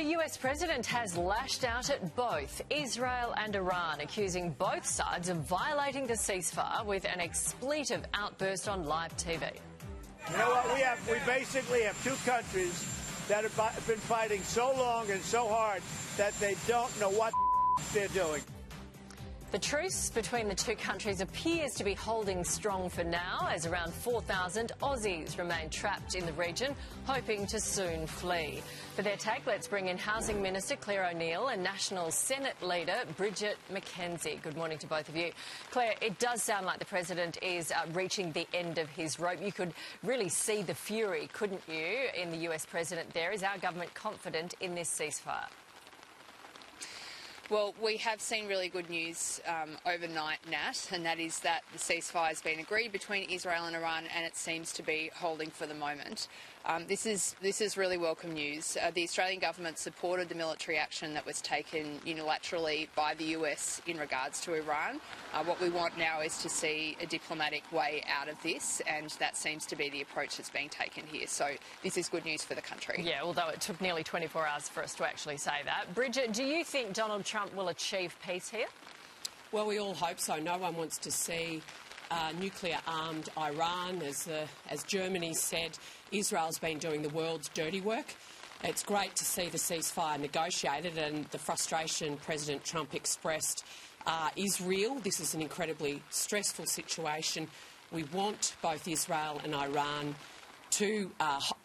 US president has lashed out at both Israel and Iran, accusing both sides of violating the ceasefire with an expletive outburst on live TV. You know what? We basically have two countries that have been fighting so long and so hard that they don't know what they're doing. The truce between the two countries appears to be holding strong for now, as around 4,000 Aussies remain trapped in the region, hoping to soon flee. For their take, let's bring in Housing Minister Clare O'Neil and National Senate Leader Bridget McKenzie. Good morning to both of you. Clare, it does sound like the President is reaching the end of his rope. You could really see the fury, couldn't you, in the US President there? Is our government confident in this ceasefire? Well, we have seen really good news overnight, Nat, and that is that the ceasefire has been agreed between Israel and Iran, and it seems to be holding for the moment. This is really welcome news. The Australian government supported the military action that was taken unilaterally by the US in regards to Iran. What we want now is to see a diplomatic way out of this, and that seems to be the approach that's being taken here. So this is good news for the country. Yeah, although it took nearly 24 hours for us to actually say that. Bridget, do you think Donald Trump will achieve peace here? Well, we all hope so. No one wants to see nuclear-armed Iran. As Germany said, Israel's been doing the world's dirty work. It's great to see the ceasefire negotiated, and the frustration President Trump expressed is real. This is an incredibly stressful situation. We want both Israel and Iran to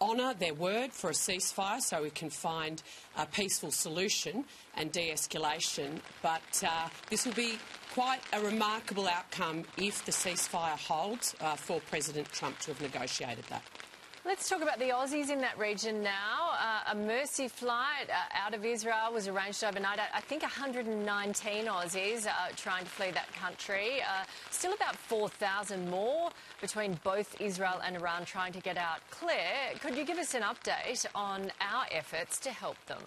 honour their word for a ceasefire so we can find a peaceful solution and de-escalation. But this will be quite a remarkable outcome if the ceasefire holds for President Trump to have negotiated that. Let's talk about the Aussies in that region now. A Mercy flight out of Israel was arranged overnight. I think 119 Aussies trying to flee that country. Still about 4,000 more between both Israel and Iran trying to get out. Clare, could you give us an update on our efforts to help them?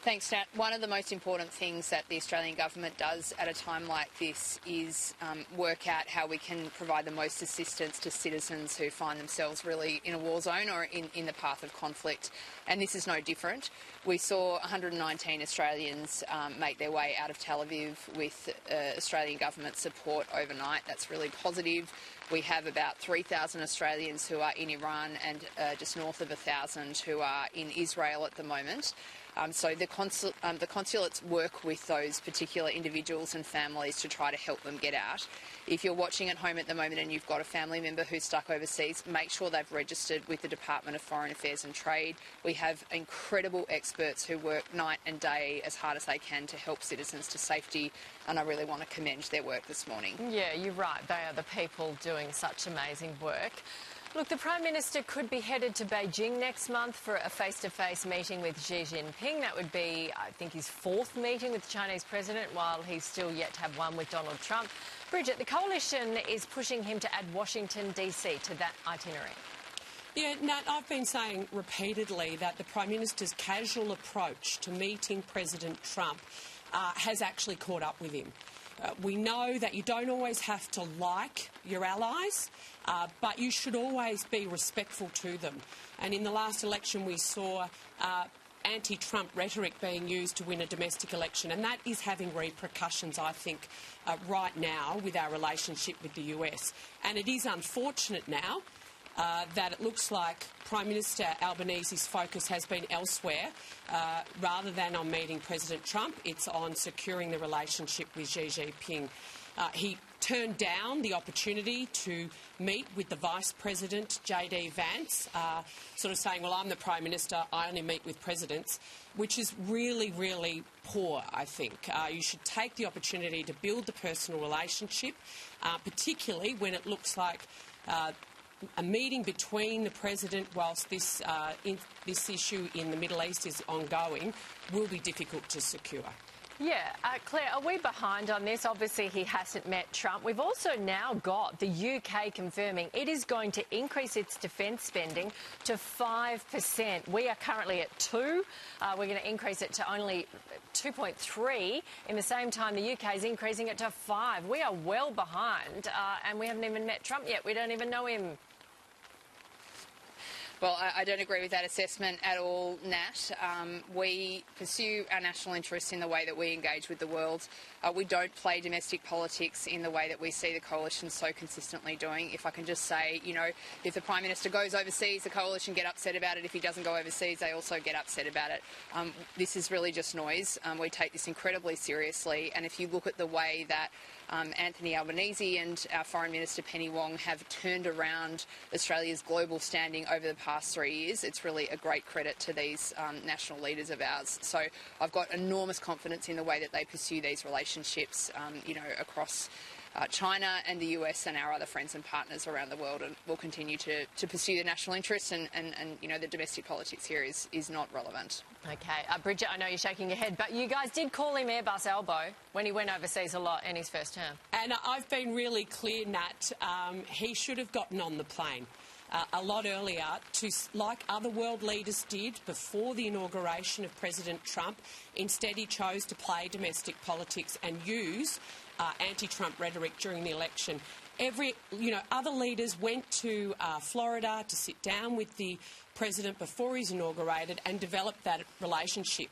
Thanks, Nat. One of the most important things that the Australian government does at a time like this is work out how we can provide the most assistance to citizens who find themselves really in a war zone or in the path of conflict. And this is no different. We saw 119 Australians make their way out of Tel Aviv with Australian government support overnight. That's really positive. We have about 3,000 Australians who are in Iran and just north of 1,000 who are in Israel at the moment. So the consulates work with those particular individuals and families to try to help them get out. If you're watching at home at the moment and you've got a family member who's stuck overseas, make sure they've registered with the Department of Foreign Affairs and Trade. We have incredible experts who work night and day as hard as they can to help citizens to safety, and I really want to commend their work this morning. Yeah, you're right. They are the people doing such amazing work. Look, the Prime Minister could be headed to Beijing next month for a face-to-face meeting with Xi Jinping. That would be, I think, his fourth meeting with the Chinese president, while he's still yet to have one with Donald Trump. Bridget, the coalition is pushing him to add Washington, D.C. to that itinerary. Yeah, Nat, I've been saying repeatedly that the Prime Minister's casual approach to meeting President Trump has actually caught up with him. We know that you don't always have to like your allies, but you should always be respectful to them. And in the last election we saw anti-Trump rhetoric being used to win a domestic election, and that is having repercussions, I think, right now with our relationship with the US. And it is unfortunate now that it looks like Prime Minister Albanese's focus has been elsewhere. Rather than on meeting President Trump, it's on securing the relationship with Xi Jinping. He turned down the opportunity to meet with the Vice President, J.D. Vance, sort of saying, well, I'm the Prime Minister, I only meet with presidents, which is really, really poor, I think. You should take the opportunity to build the personal relationship, particularly when it looks like a meeting between the President, whilst this issue in the Middle East is ongoing, will be difficult to secure. Yeah, Clare, are we behind on this? Obviously, he hasn't met Trump. We've also now got the UK confirming it is going to increase its defence spending to 5%. We are currently at 2. We're going to increase it to only 2.3. In the same time, the UK is increasing it to 5. We are well behind, and we haven't even met Trump yet. We don't even know him. Well, I don't agree with that assessment at all, Nat. We pursue our national interests in the way that we engage with the world. We don't play domestic politics in the way that we see the coalition so consistently doing. If I can just say, you know, if the Prime Minister goes overseas, the coalition get upset about it. If he doesn't go overseas, they also get upset about it. This is really just noise. We take this incredibly seriously, and if you look at the way that Anthony Albanese and our Foreign Minister Penny Wong have turned around Australia's global standing over the past 3 years, it's really a great credit to these national leaders of ours. So I've got enormous confidence in the way that they pursue these relationships, you know, across China and the US and our other friends and partners around the world, and we'll continue to pursue the national interests, and you know, the domestic politics here is not relevant. Okay. Bridget, I know you're shaking your head, but you guys did call him Airbus Elbow when he went overseas a lot in his first term. And I've been really clear, Nat, he should have gotten on the plane a lot earlier, like other world leaders did before the inauguration of President Trump. Instead, he chose to play domestic politics and use anti-Trump rhetoric during the election. Other leaders went to Florida to sit down with the president before he's inaugurated and develop that relationship.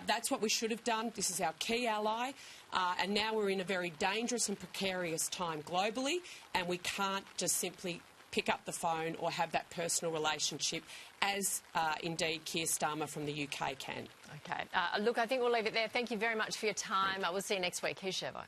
That's what we should have done. This is our key ally, and now we're in a very dangerous and precarious time globally, and we can't just simply pick up the phone or have that personal relationship, as indeed Keir Starmer from the UK can. Okay. Look, I think we'll leave it there. Thank you very much for your time. We'll see you next week. Here's Chevo.